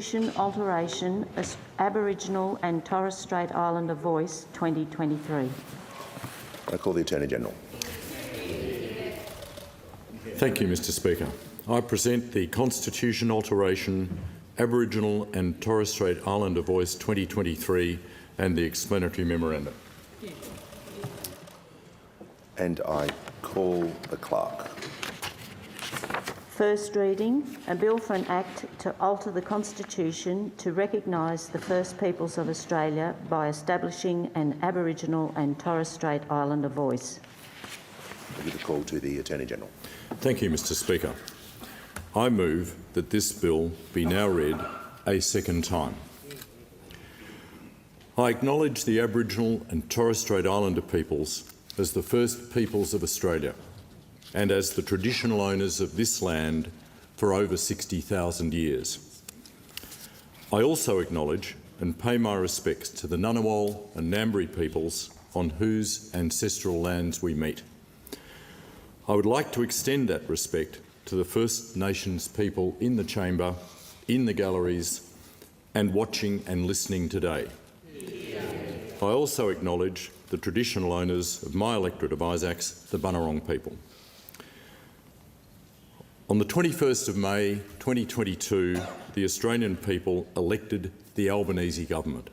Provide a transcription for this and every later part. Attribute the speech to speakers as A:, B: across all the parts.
A: Alteration Aboriginal and Torres Strait Islander Voice 2023.
B: I call the Attorney-General.
C: Thank you, Mr Speaker. I present the Constitution Alteration Aboriginal and Torres Strait Islander Voice 2023 and the explanatory memorandum.
B: And I call the Clerk.
A: First reading, a bill for an act to alter the Constitution to recognise the First Peoples of Australia by establishing an Aboriginal and Torres Strait Islander voice.
B: I give the call to the Attorney-General.
C: Thank you, Mr Speaker. I move that this bill be now read a second time. I acknowledge the Aboriginal and Torres Strait Islander peoples as the first peoples of Australia and as the traditional owners of this land for over 60,000 years. I also acknowledge and pay my respects to the Ngunnawal and Ngambri peoples on whose ancestral lands we meet. I would like to extend that respect to the First Nations people in the chamber, in the galleries, and watching and listening today. I also acknowledge the traditional owners of my electorate of Isaacs, the Bunurong people. On the 21st of May 2022, the Australian people elected the Albanese government,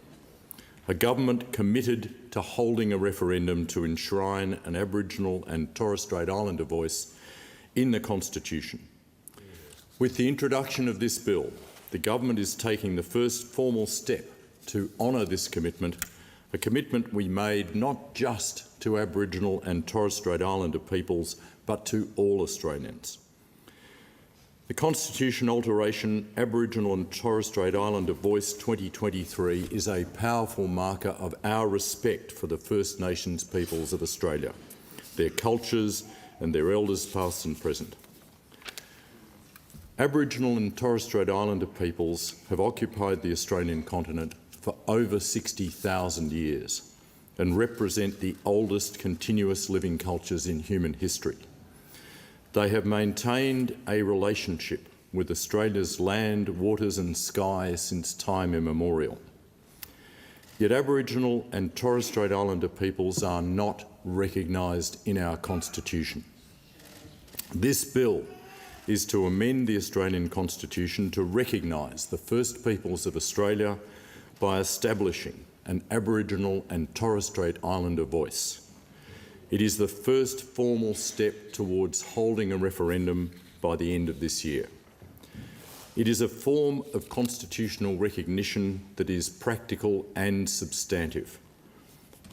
C: a government committed to holding a referendum to enshrine an Aboriginal and Torres Strait Islander voice in the Constitution. With the introduction of this bill, the government is taking the first formal step to honour this commitment, a commitment we made not just to Aboriginal and Torres Strait Islander peoples, but to all Australians. The Constitution Alteration Aboriginal and Torres Strait Islander Voice 2023 is a powerful marker of our respect for the First Nations peoples of Australia, their cultures and their elders past and present. Aboriginal and Torres Strait Islander peoples have occupied the Australian continent for over 60,000 years and represent the oldest continuous living cultures in human history. They have maintained a relationship with Australia's land, waters and sky since time immemorial. Yet Aboriginal and Torres Strait Islander peoples are not recognised in our Constitution. This bill is to amend the Australian Constitution to recognise the First Peoples of Australia by establishing an Aboriginal and Torres Strait Islander voice. It is the first formal step towards holding a referendum by the end of this year. It is a form of constitutional recognition that is practical and substantive.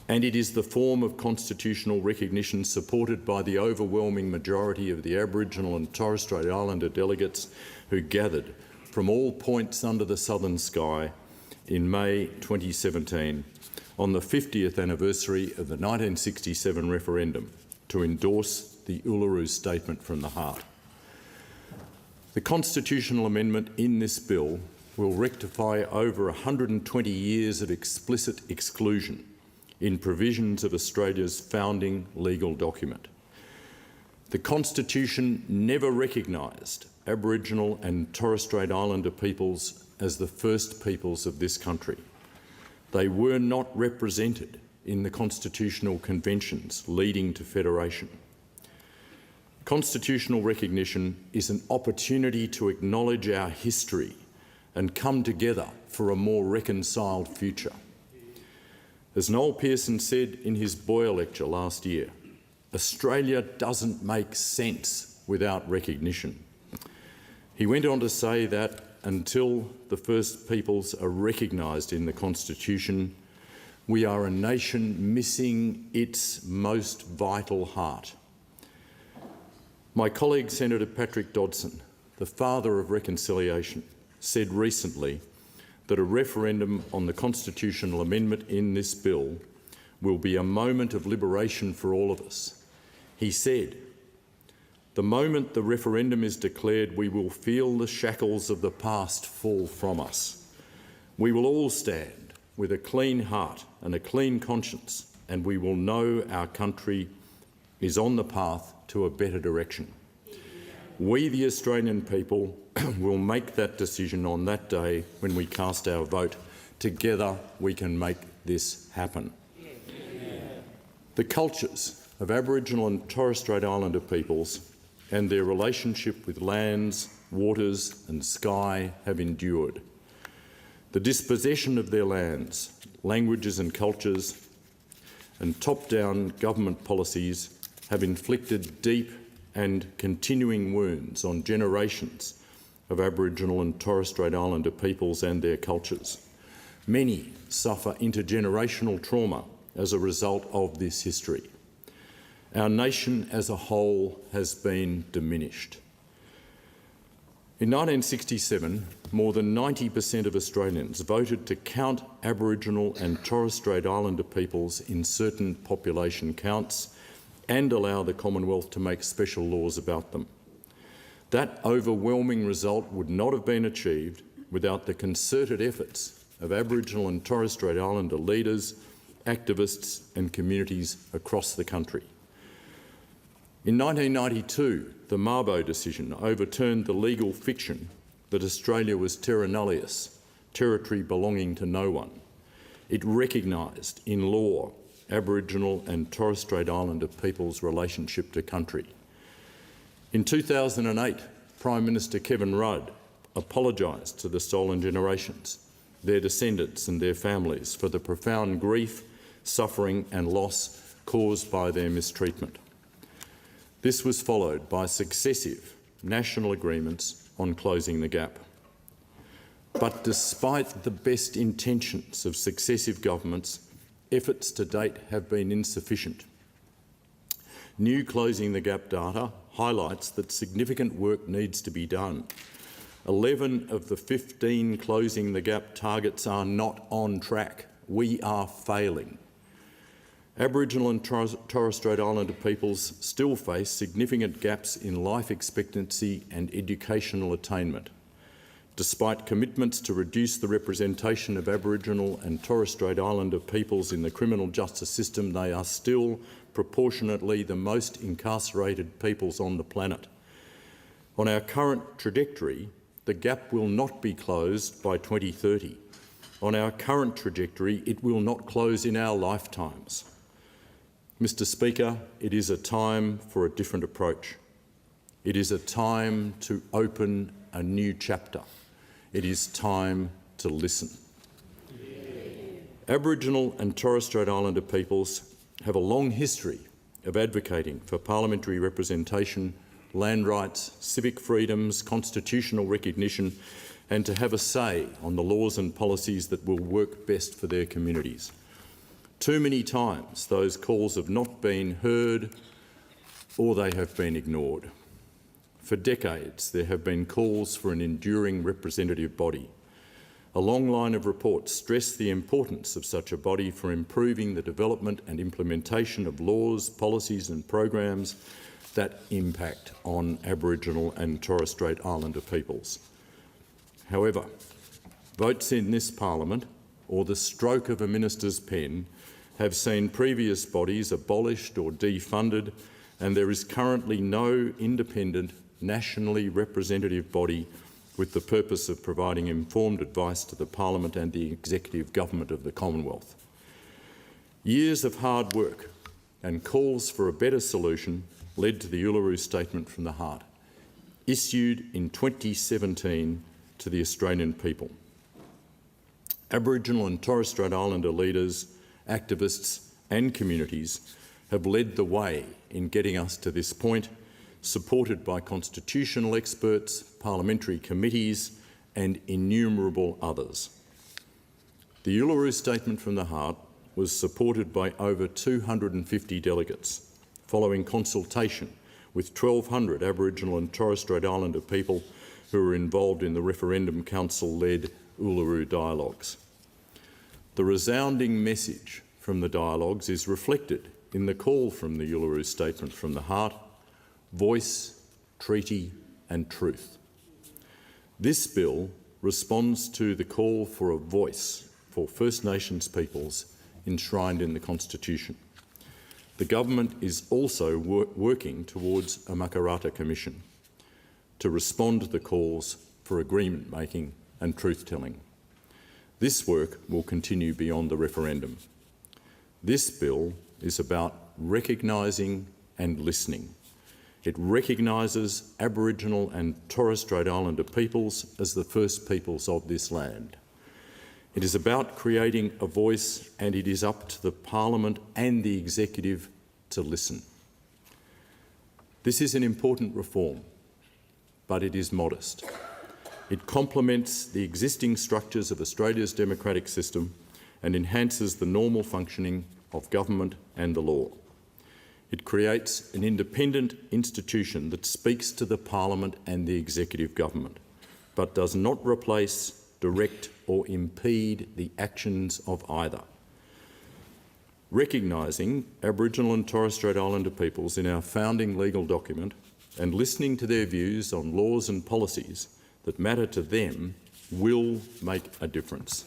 C: And it is the form of constitutional recognition supported by the overwhelming majority of the Aboriginal and Torres Strait Islander delegates who gathered from all points under the southern sky in May 2017 on the 50th anniversary of the 1967 referendum to endorse the Uluru Statement from the Heart. The constitutional amendment in this bill will rectify over 120 years of explicit exclusion in provisions of Australia's founding legal document. The Constitution never recognised Aboriginal and Torres Strait Islander peoples as the first peoples of this country. They were not represented in the constitutional conventions leading to federation. Constitutional recognition is an opportunity to acknowledge our history and come together for a more reconciled future. As Noel Pearson said in his Boyer lecture last year, Australia doesn't make sense without recognition. He went on to say that until the First Peoples are recognised in the Constitution, we are a nation missing its most vital heart. My colleague Senator Patrick Dodson, the father of reconciliation, said recently that a referendum on the constitutional amendment in this bill will be a moment of liberation for all of us. He said, "The moment the referendum is declared, we will feel the shackles of the past fall from us. We will all stand with a clean heart and a clean conscience, and we will know our country is on the path to a better direction." We, the Australian people, will make that decision on that day when we cast our vote. Together we can make this happen. The cultures of Aboriginal and Torres Strait Islander peoples and their relationship with lands, waters and sky have endured. The dispossession of their lands, languages and cultures and top-down government policies have inflicted deep and continuing wounds on generations of Aboriginal and Torres Strait Islander peoples and their cultures. Many suffer intergenerational trauma as a result of this history. Our nation as a whole has been diminished. In 1967, more than 90% of Australians voted to count Aboriginal and Torres Strait Islander peoples in certain population counts and allow the Commonwealth to make special laws about them. That overwhelming result would not have been achieved without the concerted efforts of Aboriginal and Torres Strait Islander leaders, activists and communities across the country. In 1992, the Mabo decision overturned the legal fiction that Australia was terra nullius, territory belonging to no one. It recognised in law Aboriginal and Torres Strait Islander people's relationship to country. In 2008, Prime Minister Kevin Rudd apologised to the stolen generations, their descendants and their families for the profound grief, suffering and loss caused by their mistreatment. This was followed by successive national agreements on closing the gap. But despite the best intentions of successive governments, efforts to date have been insufficient. New Closing the Gap data highlights that significant work needs to be done. 11 of the 15 Closing the Gap targets are not on track. We are failing. Aboriginal and Torres Strait Islander peoples still face significant gaps in life expectancy and educational attainment. Despite commitments to reduce the representation of Aboriginal and Torres Strait Islander peoples in the criminal justice system, they are still proportionately the most incarcerated peoples on the planet. On our current trajectory, the gap will not be closed by 2030. On our current trajectory, it will not close in our lifetimes. Mr. Speaker, it is a time for a different approach. It is a time to open a new chapter. It is time to listen. Aboriginal and Torres Strait Islander peoples have a long history of advocating for parliamentary representation, land rights, civic freedoms, constitutional recognition, and to have a say on the laws and policies that will work best for their communities. Too many times those calls have not been heard or they have been ignored. For decades, there have been calls for an enduring representative body. A long line of reports stress the importance of such a body for improving the development and implementation of laws, policies and programs that impact on Aboriginal and Torres Strait Islander peoples. However, votes in this parliament or the stroke of a minister's pen have seen previous bodies abolished or defunded, and there is currently no independent, nationally representative body with the purpose of providing informed advice to the Parliament and the Executive Government of the Commonwealth. Years of hard work and calls for a better solution led to the Uluru Statement from the Heart, issued in 2017 to the Australian people. Aboriginal and Torres Strait Islander leaders, activists and communities have led the way in getting us to this point, supported by constitutional experts, parliamentary committees and innumerable others. The Uluru Statement from the Heart was supported by over 250 delegates, following consultation with 1,200 Aboriginal and Torres Strait Islander people who were involved in the Referendum Council-led Uluru Dialogues. The resounding message from the dialogues is reflected in the call from the Uluru Statement from the Heart: voice, treaty and truth. This bill responds to the call for a voice for First Nations peoples enshrined in the Constitution. The government is also working towards a Makarrata Commission. to respond to the calls for agreement making and truth-telling. This work will continue beyond the referendum. This bill is about recognising and listening. It recognises Aboriginal and Torres Strait Islander peoples as the first peoples of this land. It is about creating a voice, and it is up to the Parliament and the Executive to listen. This is an important reform, but it is modest. It complements the existing structures of Australia's democratic system and enhances the normal functioning of government and the law. It creates an independent institution that speaks to the Parliament and the executive government, but does not replace, direct or impede the actions of either. Recognising Aboriginal and Torres Strait Islander peoples in our founding legal document and listening to their views on laws and policies that matter to them will make a difference.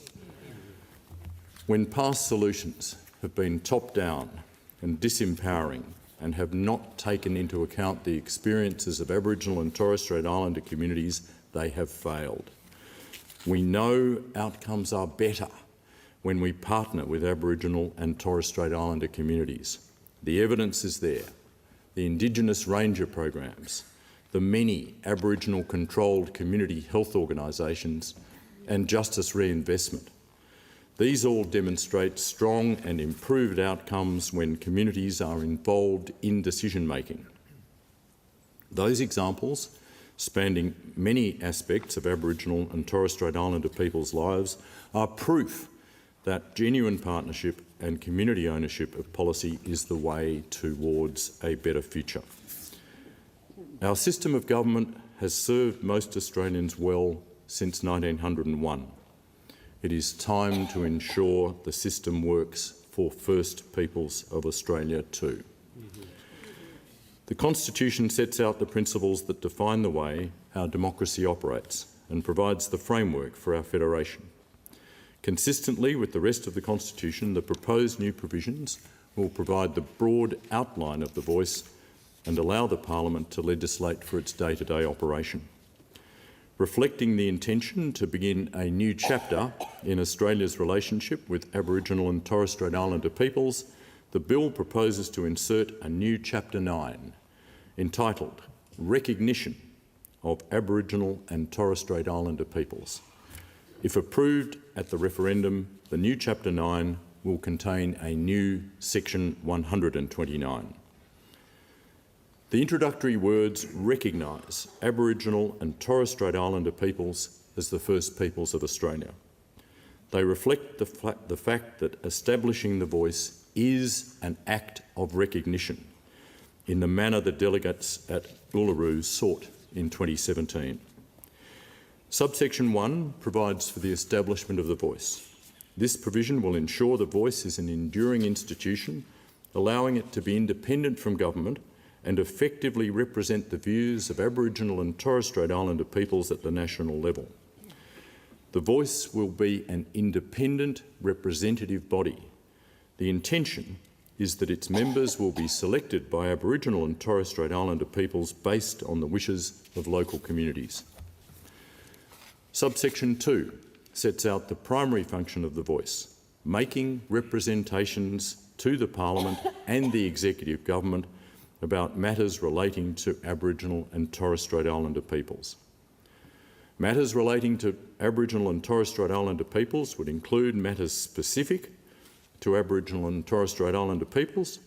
C: When past solutions have been top-down and disempowering and have not taken into account the experiences of Aboriginal and Torres Strait Islander communities, they have failed. We know outcomes are better when we partner with Aboriginal and Torres Strait Islander communities. The evidence is there. The Indigenous Ranger programs, the many Aboriginal-controlled community health organisations and justice reinvestment. These all demonstrate strong and improved outcomes when communities are involved in decision-making. Those examples, spanning many aspects of Aboriginal and Torres Strait Islander people's lives, are proof that genuine partnership and community ownership of policy is the way towards a better future. Our system of government has served most Australians well since 1901. It is time to ensure the system works for First Peoples of Australia too. The Constitution sets out the principles that define the way our democracy operates and provides the framework for our federation. Consistently with the rest of the Constitution, the proposed new provisions will provide the broad outline of the voice and allow the Parliament to legislate for its day-to-day operation. Reflecting the intention to begin a new chapter in Australia's relationship with Aboriginal and Torres Strait Islander peoples, the bill proposes to insert a new Chapter 9, entitled Recognition of Aboriginal and Torres Strait Islander peoples. If approved at the referendum, the new Chapter 9 will contain a new Section 129. The introductory words recognise Aboriginal and Torres Strait Islander peoples as the first peoples of Australia. They reflect the fact that establishing the voice is an act of recognition in the manner the delegates at Uluru sought in 2017. Subsection 1 provides for the establishment of the voice. This provision will ensure the voice is an enduring institution, allowing it to be independent from government and effectively represent the views of Aboriginal and Torres Strait Islander peoples at the national level. The voice will be an independent representative body. The intention is that its members will be selected by Aboriginal and Torres Strait Islander peoples based on the wishes of local communities. Subsection 2 sets out the primary function of the voice, making representations to the Parliament and the Executive Government about matters relating to Aboriginal and Torres Strait Islander peoples. Matters relating to Aboriginal and Torres Strait Islander peoples would include matters specific to Aboriginal and Torres Strait Islander peoples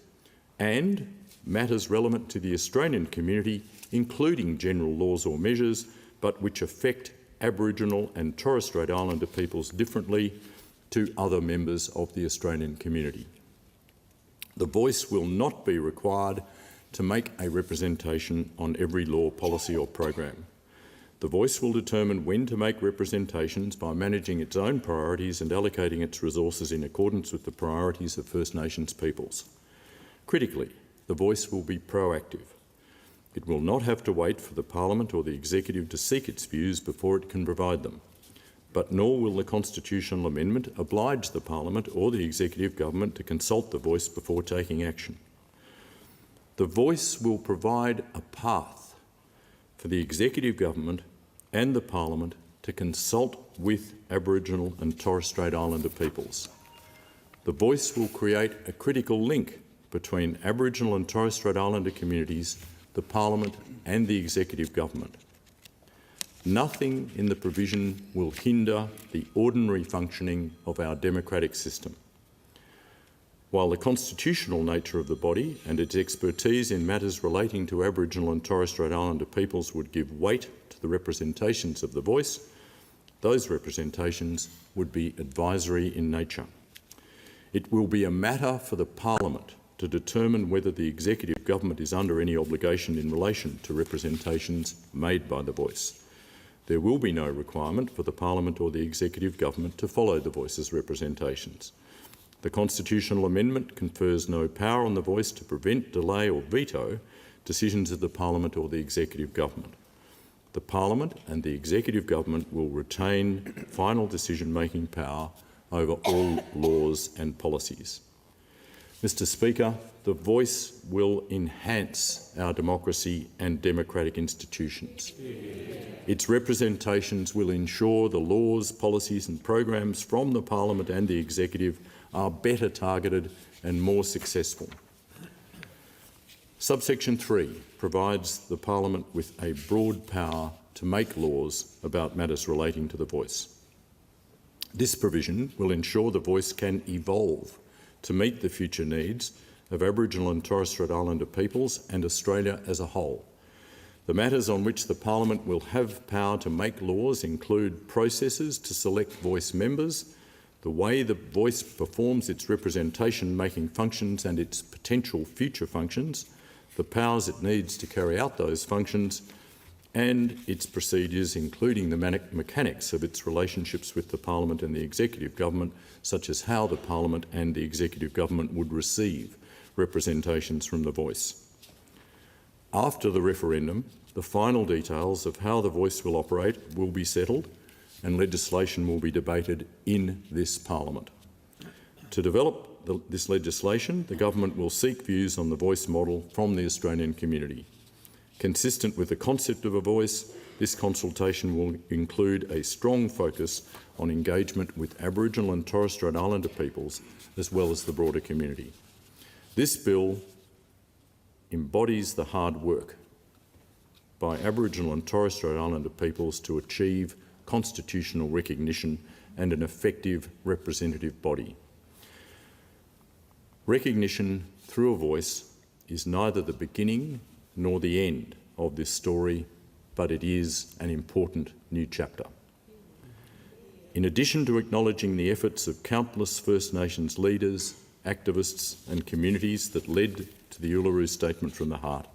C: and matters relevant to the Australian community, including general laws or measures, but which affect Aboriginal and Torres Strait Islander peoples differently to other members of the Australian community. The voice will not be required to make a representation on every law, policy or program. The voice will determine when to make representations by managing its own priorities and allocating its resources in accordance with the priorities of First Nations peoples. Critically, the voice will be proactive. It will not have to wait for the Parliament or the Executive to seek its views before it can provide them, but nor will the constitutional amendment oblige the Parliament or the Executive Government to consult the voice before taking action. The voice will provide a path for the Executive Government and the Parliament to consult with Aboriginal and Torres Strait Islander peoples. The Voice will create a critical link between Aboriginal and Torres Strait Islander communities, the Parliament and the Executive Government. Nothing in the provision will hinder the ordinary functioning of our democratic system. While the constitutional nature of the body and its expertise in matters relating to Aboriginal and Torres Strait Islander peoples would give weight to the representations of the Voice, those representations would be advisory in nature. It will be a matter for the Parliament to determine whether the Executive Government is under any obligation in relation to representations made by the Voice. There will be no requirement for the Parliament or the Executive Government to follow the Voice's representations. The constitutional amendment confers no power on the Voice to prevent, delay or veto decisions of the Parliament or the Executive Government. The Parliament and the Executive Government will retain final decision-making power over all laws and policies. Mr Speaker, the Voice will enhance our democracy and democratic institutions. Its representations will ensure the laws, policies and programs from the Parliament and the Executive are better targeted and more successful. Subsection 3 provides the Parliament with a broad power to make laws about matters relating to the Voice. This provision will ensure the Voice can evolve to meet the future needs of Aboriginal and Torres Strait Islander peoples and Australia as a whole. The matters on which the Parliament will have power to make laws include processes to select Voice members, the way the Voice performs its representation-making functions and its potential future functions, the powers it needs to carry out those functions, and its procedures, including the mechanics of its relationships with the Parliament and the Executive Government, such as how the Parliament and the Executive Government would receive representations from the Voice. After the referendum, the final details of how the Voice will operate will be settled and legislation will be debated in this Parliament. To develop this legislation, the Government will seek views on the Voice model from the Australian community. Consistent with the concept of a Voice, this consultation will include a strong focus on engagement with Aboriginal and Torres Strait Islander peoples, as well as the broader community. This bill embodies the hard work by Aboriginal and Torres Strait Islander peoples to achieve constitutional recognition and an effective representative body. Recognition through a Voice is neither the beginning nor the end of this story, but it is an important new chapter. In addition to acknowledging the efforts of countless First Nations leaders, activists and communities that led to the Uluru Statement from the Heart,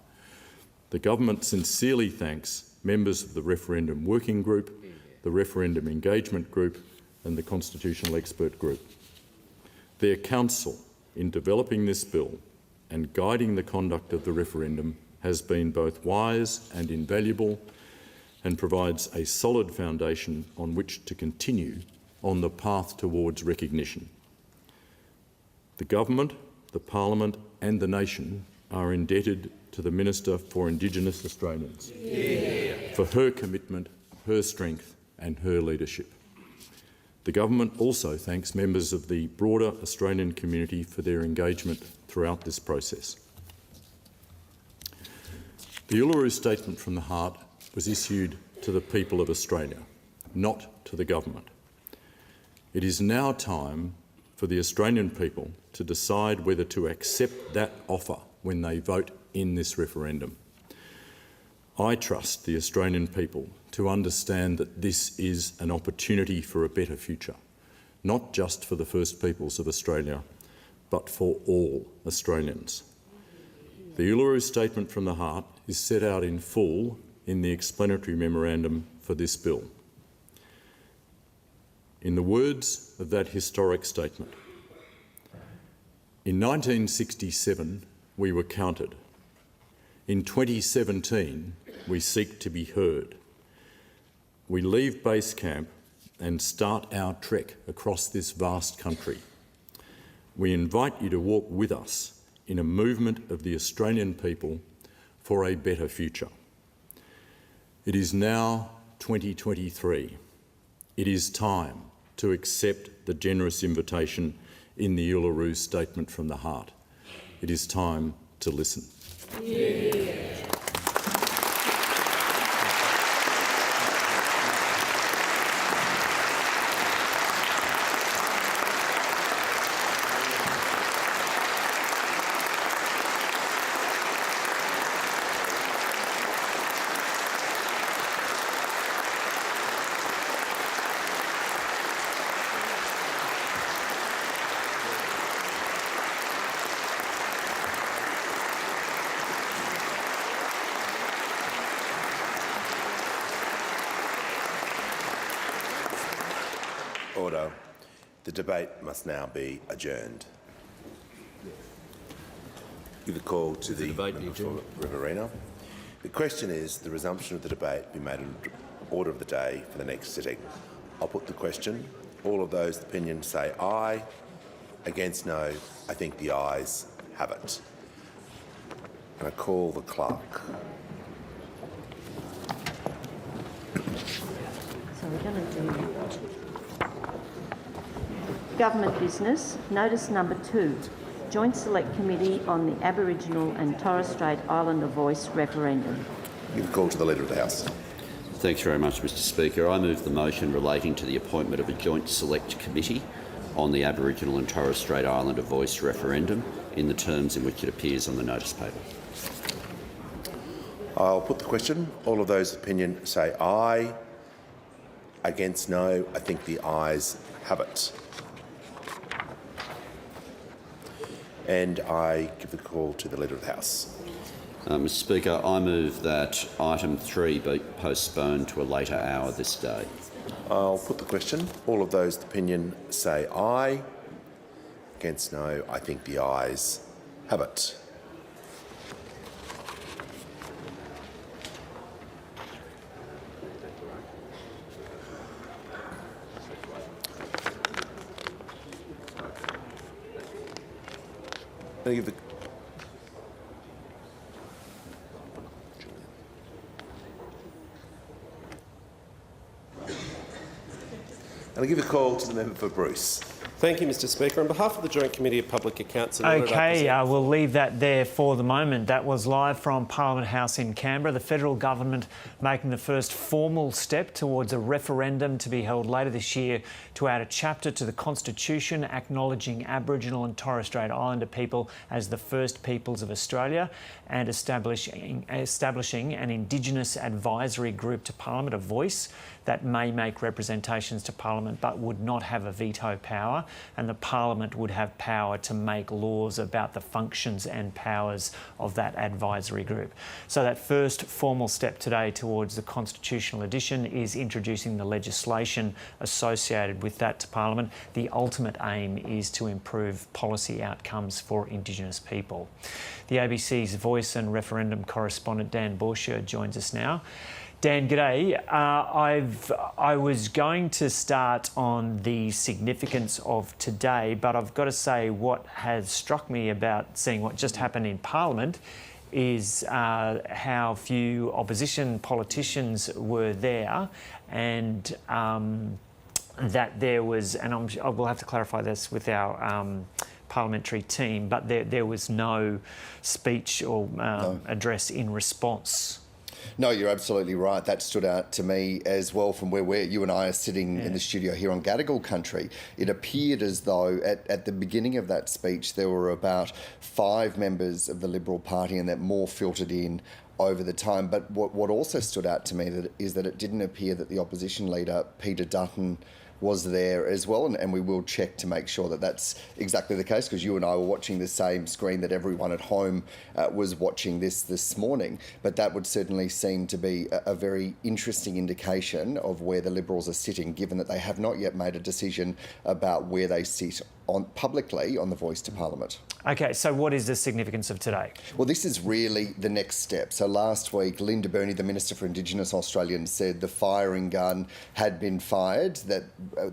C: the Government sincerely thanks members of the Referendum Working Group, the Referendum Engagement Group and the Constitutional Expert Group. Their counsel in developing this bill and guiding the conduct of the referendum has been both wise and invaluable and provides a solid foundation on which to continue on the path towards recognition. The Government, the Parliament and the nation are indebted to the Minister for Indigenous Australians for her commitment, her strength and her leadership. The Government also thanks members of the broader Australian community for their engagement throughout this process. The Uluru Statement from the Heart was issued to the people of Australia, not to the Government. It is now time for the Australian people to decide whether to accept that offer when they vote in this referendum. I trust the Australian people to understand that this is an opportunity for a better future, not just for the First Peoples of Australia, but for all Australians. The Uluru Statement from the Heart is set out in full in the explanatory memorandum for this bill. In the words of that historic statement, in 1967 we were counted. In 2017 we seek to be heard. We leave base camp and start our trek across this vast country. We invite you to walk with us in a movement of the Australian people for a better future. It is now 2023. It is time to accept the generous invitation in the Uluru Statement from the Heart. It is time to listen. Yeah.
B: Order. The debate must now be adjourned. Give a call to the member for Riverina. The question is the resumption of the debate be made in order of the day for the next sitting. I'll put the question. All of those opinion say aye. Against no. I think the ayes have it. And I call the clerk.
A: So we're going to do government business. Notice number 2, Joint Select Committee on the Aboriginal and Torres Strait Islander Voice Referendum.
B: Give a call to the Leader of the House.
D: Thanks very much, Mr Speaker. I move the motion relating to the appointment of a Joint Select Committee on the Aboriginal and Torres Strait Islander Voice Referendum in the terms in which it appears on the notice paper.
B: I'll put the question. All of those opinion say aye. Against no. I think the ayes have it. And I give the call to the Leader of the House.
D: Mr Speaker, I move that item 3 be postponed to a later hour this day.
B: I'll put the question. All of those opinion say aye. Against no. I think the ayes have it. I'll give the call to the member for Bruce.
E: Thank you, Mr Speaker. On behalf of the Joint Committee of Public Accounts and Audit,
F: we'll leave that there for the moment. That was live from Parliament House in Canberra. The federal government making the first formal step towards a referendum to be held later this year to add a chapter to the Constitution acknowledging Aboriginal and Torres Strait Islander people as the first peoples of Australia and establishing an Indigenous advisory group to Parliament, a voice that may make representations to Parliament but would not have a veto power, and the Parliament would have power to make laws about the functions and powers of that advisory group. So that first formal step today towards the constitutional edition is introducing the legislation associated with that to Parliament. The ultimate aim is to improve policy outcomes for Indigenous people. The ABC's Voice and Referendum correspondent Dan Bourchier joins us now. Dan, g'day. I was going to start on the significance of today, but I've got to say what has struck me about seeing what just happened in Parliament is how few opposition politicians were there, and that there was, and I will have to clarify this with our parliamentary team, but there was no speech or address in response.
G: No, you're absolutely right. That stood out to me as well from where you and I are sitting in the studio here on Gadigal country. It appeared as though at the beginning of that speech there were about 5 members of the Liberal Party and that more filtered in over the time. But what also stood out to me is that it didn't appear that the opposition leader, Peter Dutton, was there as well, and we will check to make sure that that's exactly the case, because you and I were watching the same screen that everyone at home was watching this morning. But that would certainly seem to be a very interesting indication of where the Liberals are sitting, given that they have not yet made a decision about where they sit publicly on the voice to Parliament.
F: Okay, so what is the significance of today?
G: Well, this is really the next step. So last week, Linda Burney, the Minister for Indigenous Australians, said the firing gun had been fired, that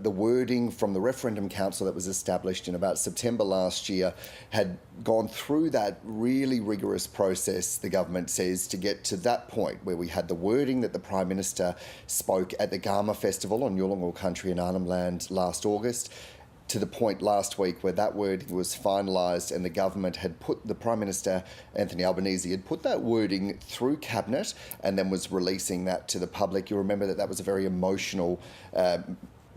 G: the wording from the Referendum Council that was established in about September last year had gone through that really rigorous process, the government says, to get to that point where we had the wording that the Prime Minister spoke at the Gama Festival on Yulungal Country in Arnhem Land last August, to the point last week where that wording was finalised and the government had put, the Prime Minister, Anthony Albanese, had put that wording through Cabinet and then was releasing that to the public. You remember that was a very emotional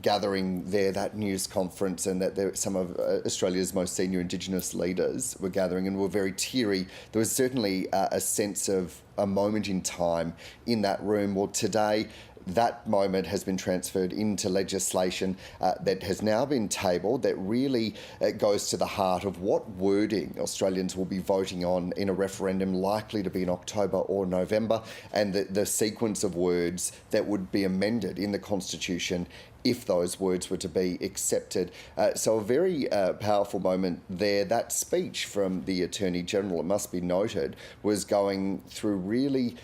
G: gathering there, that news conference, and that some of Australia's most senior Indigenous leaders were gathering and were very teary. There was certainly a sense of a moment in time in that room. Well, today, that moment has been transferred into legislation that has now been tabled that really goes to the heart of what wording Australians will be voting on in a referendum likely to be in October or November, and the sequence of words that would be amended in the Constitution if those words were to be accepted. So a very powerful moment there. That speech from the Attorney-General, it must be noted, was going through really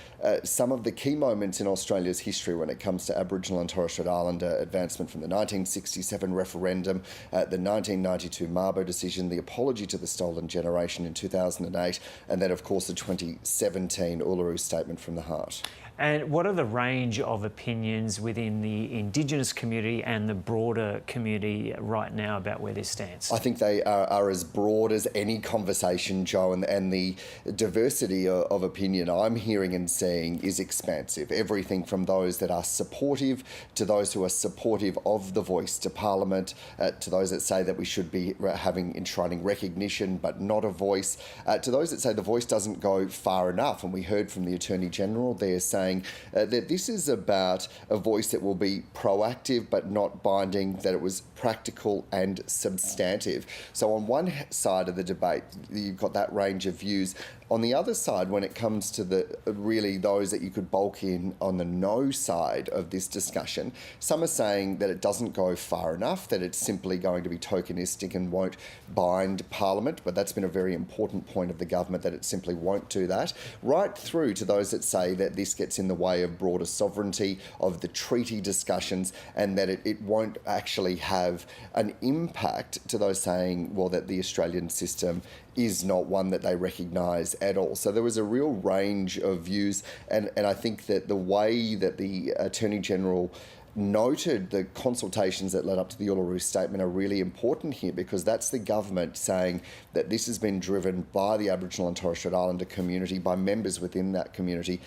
G: some of the key moments in Australia's history when it comes to Aboriginal and Torres Strait Islander advancement, from the 1967 referendum, the 1992 Mabo decision, the apology to the stolen generation in 2008, and then, of course, the 2017 Uluru Statement from the Heart.
F: And what are the range of opinions within the Indigenous community and the broader community right now about where this stands?
G: I think they are as broad as any conversation, Joe, and the diversity of opinion I'm hearing and seeing is expansive. Everything from those that are supportive to those who are supportive of the voice to Parliament, to those that say that we should be having enshrining recognition but not a voice, to those that say the voice doesn't go far enough. And we heard from the Attorney-General there saying that this is about a voice that will be proactive but not binding, that it was practical and substantive. So on one side of the debate, you've got that range of views. On the other side, when it comes to the really those that you could bulk in on the no side of this discussion, some are saying that it doesn't go far enough, that it's simply going to be tokenistic and won't bind Parliament, but that's been a very important point of the government, that it simply won't do that, right through to those that say that this gets in the way of broader sovereignty, of the treaty discussions, and that it won't actually have an impact, to those saying, well, that the Australian system is not one that they recognise at all. So there was a real range of views, and I think that the way that the Attorney-General noted the consultations that led up to the Uluru Statement are really important here, because that's the government saying that this has been driven by the Aboriginal and Torres Strait Islander community, by members within that community,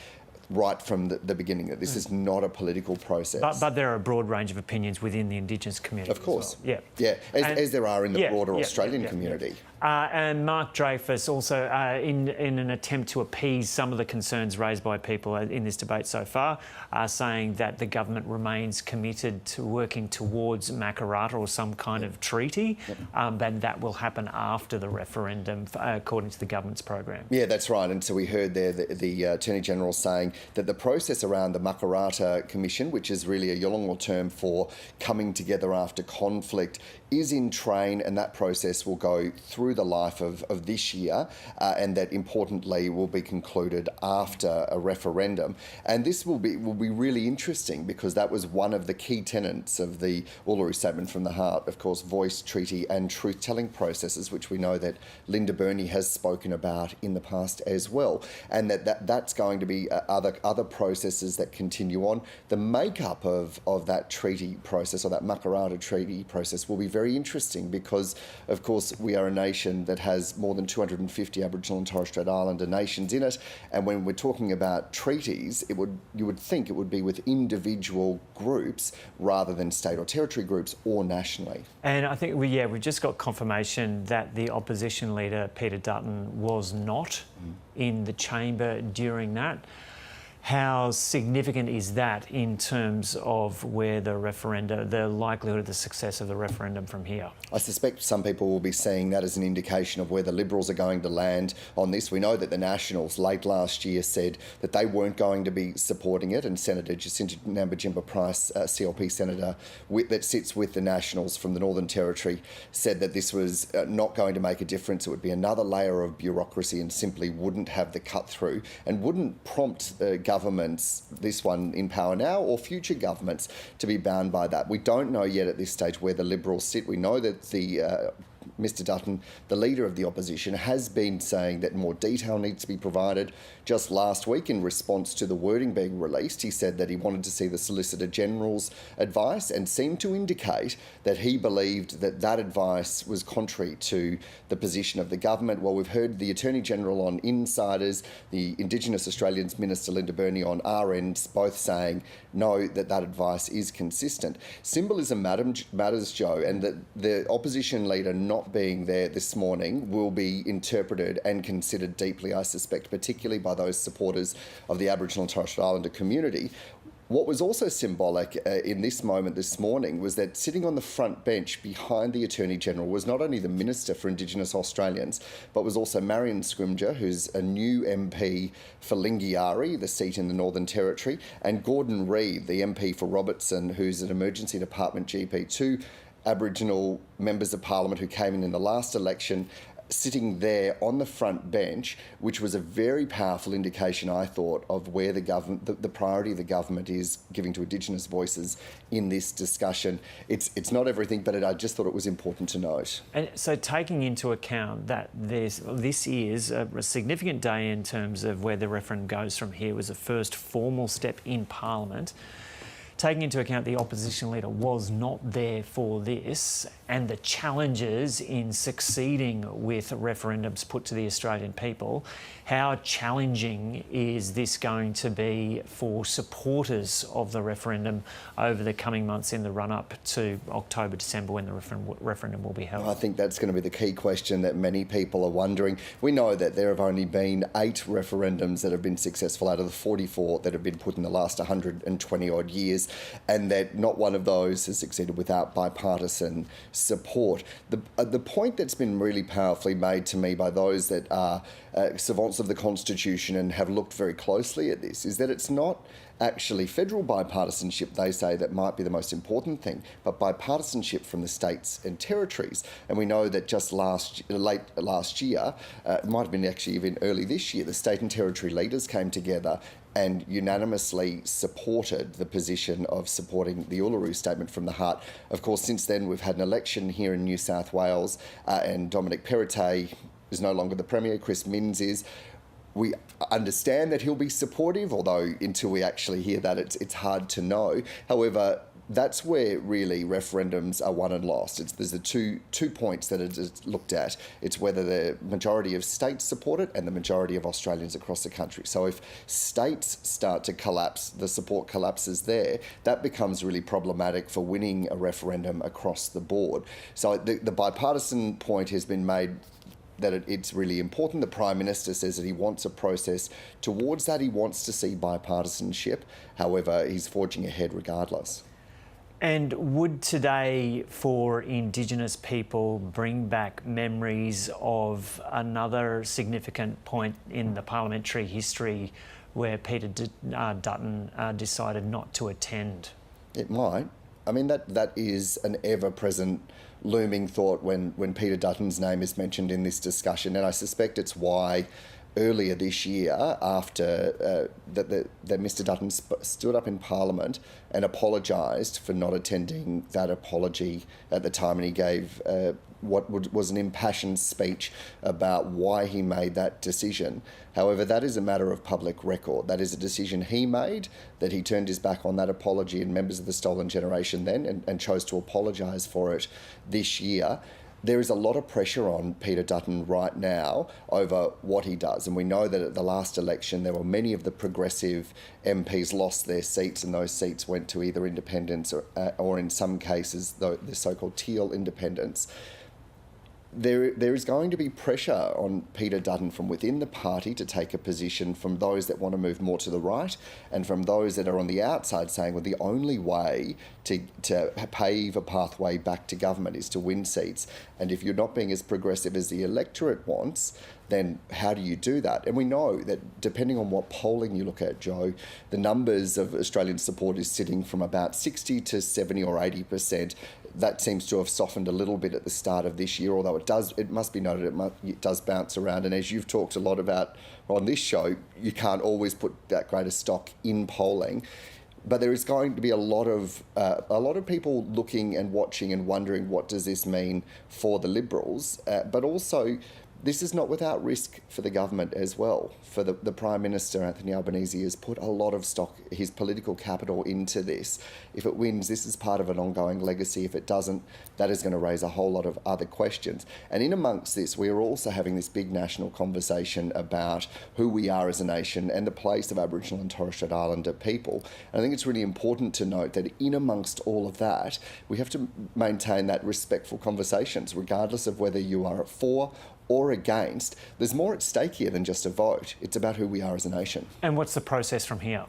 G: right from the beginning, that this is not a political process.
F: But there are a broad range of opinions within the Indigenous community.
G: Of course.
F: As well.
G: Yeah, as there are in the broader Australian community.
F: And Mark Dreyfus also, in an attempt to appease some of the concerns raised by people in this debate so far, saying that the government remains committed to working towards Makarrata or some kind of treaty, and that will happen after the referendum, according to the government's program. Yeah,
G: that's right. And so we heard there the Attorney-General saying that the process around the Makarrata Commission, which is really a Yolngu term for coming together after conflict, is in train, and that process will go through the life of this year, and that importantly will be concluded after a referendum. And this will be really interesting, because that was one of the key tenets of the Uluru Statement from the Heart, of course, voice, treaty and truth-telling processes, which we know that Linda Burney has spoken about in the past as well, and that's going to be other processes that continue on. The makeup of that treaty process, or that Makarrata treaty process, will be very interesting, because of course we are a nation that has more than 250 Aboriginal and Torres Strait Islander nations in it, and when we're talking about treaties, you would think it would be with individual groups rather than state or territory groups, or nationally.
F: And I think we just got confirmation that the opposition leader Peter Dutton was not in the chamber during that. How significant is that in terms of where the likelihood of the success of the referendum from here?
G: I suspect some people will be seeing that as an indication of where the Liberals are going to land on this. We know that the Nationals late last year said that they weren't going to be supporting it, and Senator Jacinta Nampijinpa-Price, CLP senator that sits with the Nationals from the Northern Territory, said that this was not going to make a difference. It would be another layer of bureaucracy and simply wouldn't have the cut-through and wouldn't prompt governments, this one in power now or future governments, to be bound by that. We don't know yet at this stage where the Liberals sit. We know that Mr Dutton, the leader of the opposition, has been saying that more detail needs to be provided. Just last week, in response to the wording being released, he said that he wanted to see the Solicitor General's advice and seemed to indicate that he believed that that advice was contrary to the position of the government. Well, we've heard the Attorney General on Insiders, the Indigenous Australians Minister Linda Burney on our end, both saying no, that advice is consistent. Symbolism matters, Joe, and that the opposition leader not being there this morning will be interpreted and considered deeply, I suspect, particularly by those supporters of the Aboriginal and Torres Strait Islander community. What was also symbolic in this moment this morning was that sitting on the front bench behind the Attorney General was not only the Minister for Indigenous Australians, but was also Marion Scrimgeour, who's a new MP for Lingiari, the seat in the Northern Territory, and Gordon Reid, the MP for Robertson, who's an Emergency Department GP, two Aboriginal members of Parliament who came in the last election, sitting there on the front bench, which was a very powerful indication, I thought, of where the government, the priority of the government is giving to Indigenous voices in this discussion. It's not everything, but I just thought it was important to note.
F: And so, taking into account that this is a significant day in terms of where the referendum goes from here, was the first formal step in Parliament. Taking into account the opposition leader was not there for this, and the challenges in succeeding with referendums put to the Australian people, how challenging is this going to be for supporters of the referendum over the coming months in the run-up to October, December, when the referendum will be held?
G: I think that's going to be the key question that many people are wondering. We know that there have only been 8 referendums that have been successful out of the 44 that have been put in the last 120-odd years, and that not one of those has succeeded without bipartisan support. The point that's been really powerfully made to me by those that are savants of the Constitution and have looked very closely at this is that it's not actually federal bipartisanship, they say, that might be the most important thing, but bipartisanship from the states and territories. And we know that just late last year, it might have been actually even early this year, the state and territory leaders came together and unanimously supported the position of supporting the Uluru Statement from the Heart. Of course, since then, we've had an election here in New South Wales, and Dominic Perrottet is no longer the Premier, Chris Minns is. We understand that he'll be supportive, although until we actually hear that, it's hard to know. However, that's where really referendums are won and lost. There's the two points that are looked at. It's whether the majority of states support it and the majority of Australians across the country. So if states start to collapse, the support collapses there, that becomes really problematic for winning a referendum across the board. So the bipartisan point has been made that it's really important. The Prime Minister says that he wants a process towards that. He wants to see bipartisanship. However, he's forging ahead regardless.
F: And would today for Indigenous people bring back memories of another significant point in the parliamentary history where Peter Dutton decided not to attend? It
G: might. I mean, that is an ever-present looming thought when Peter Dutton's name is mentioned in this discussion, and I suspect it's why earlier this year, after that Mr Dutton stood up in Parliament and apologised for not attending that apology at the time, and he gave what was an impassioned speech about why he made that decision. However, that is a matter of public record. That is a decision he made, that he turned his back on that apology and members of the Stolen Generation then and chose to apologise for it this year. There is a lot of pressure on Peter Dutton right now over what he does. And we know that at the last election, there were many of the progressive MPs lost their seats, and those seats went to either independents or in some cases, the so-called teal independents. there is going to be pressure on Peter Dutton from within the party to take a position from those that want to move more to the right and from those that are on the outside saying, well, the only way to pave a pathway back to government is to win seats. And if you're not being as progressive as the electorate wants, then how do you do that? And we know that depending on what polling you look at, Joe, the numbers of Australian support is sitting from about 60 to 70 or 80%. That seems to have softened a little bit at the start of this year, although it must be noted it does bounce around. And as you've talked a lot about on this show, you can't always put that greater stock in polling. But there is going to be a lot of people looking and watching and wondering what does this mean for the Liberals, but also this is not without risk for the government as well. For the Prime Minister, Anthony Albanese, has put a lot of stock, his political capital into this. If it wins, this is part of an ongoing legacy. If it doesn't, that is going to raise a whole lot of other questions. And in amongst this, we are also having this big national conversation about who we are as a nation and the place of Aboriginal and Torres Strait Islander people. And I think it's really important to note that in amongst all of that, we have to maintain that respectful conversations, regardless of whether you are for or against. There's more at stake here than just a vote. It's about who we are as a nation.
F: And what's the process from here?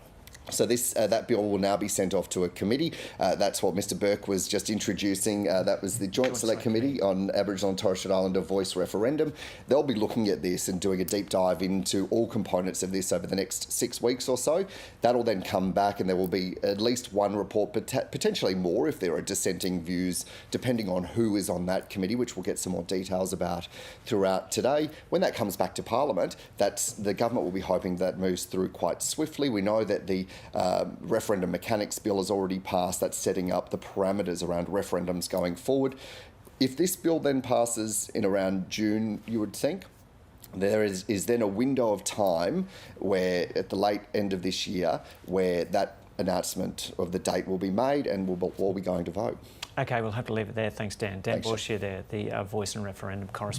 G: So that bill will now be sent off to a committee. That's what Mr Burke was just introducing. That was the Joint Select Committee on Aboriginal and Torres Strait Islander Voice Referendum. They'll be looking at this and doing a deep dive into all components of this over the next 6 weeks or so. That'll then come back and there will be at least one report, potentially more if there are dissenting views, depending on who is on that committee, which we'll get some more details about throughout today. When that comes back to Parliament, the government will be hoping that moves through quite swiftly. We know that the referendum mechanics bill has already passed. That's setting up the parameters around referendums going forward. If this bill then passes in around June, you would think, there is then a window of time where at the late end of this year where that announcement of the date will be made and we'll all be going to vote.
F: Okay, we'll have to leave it there. Thanks, Dan. Dan
G: Thanks,
F: Bush here there, the Voice and Referendum correspondent.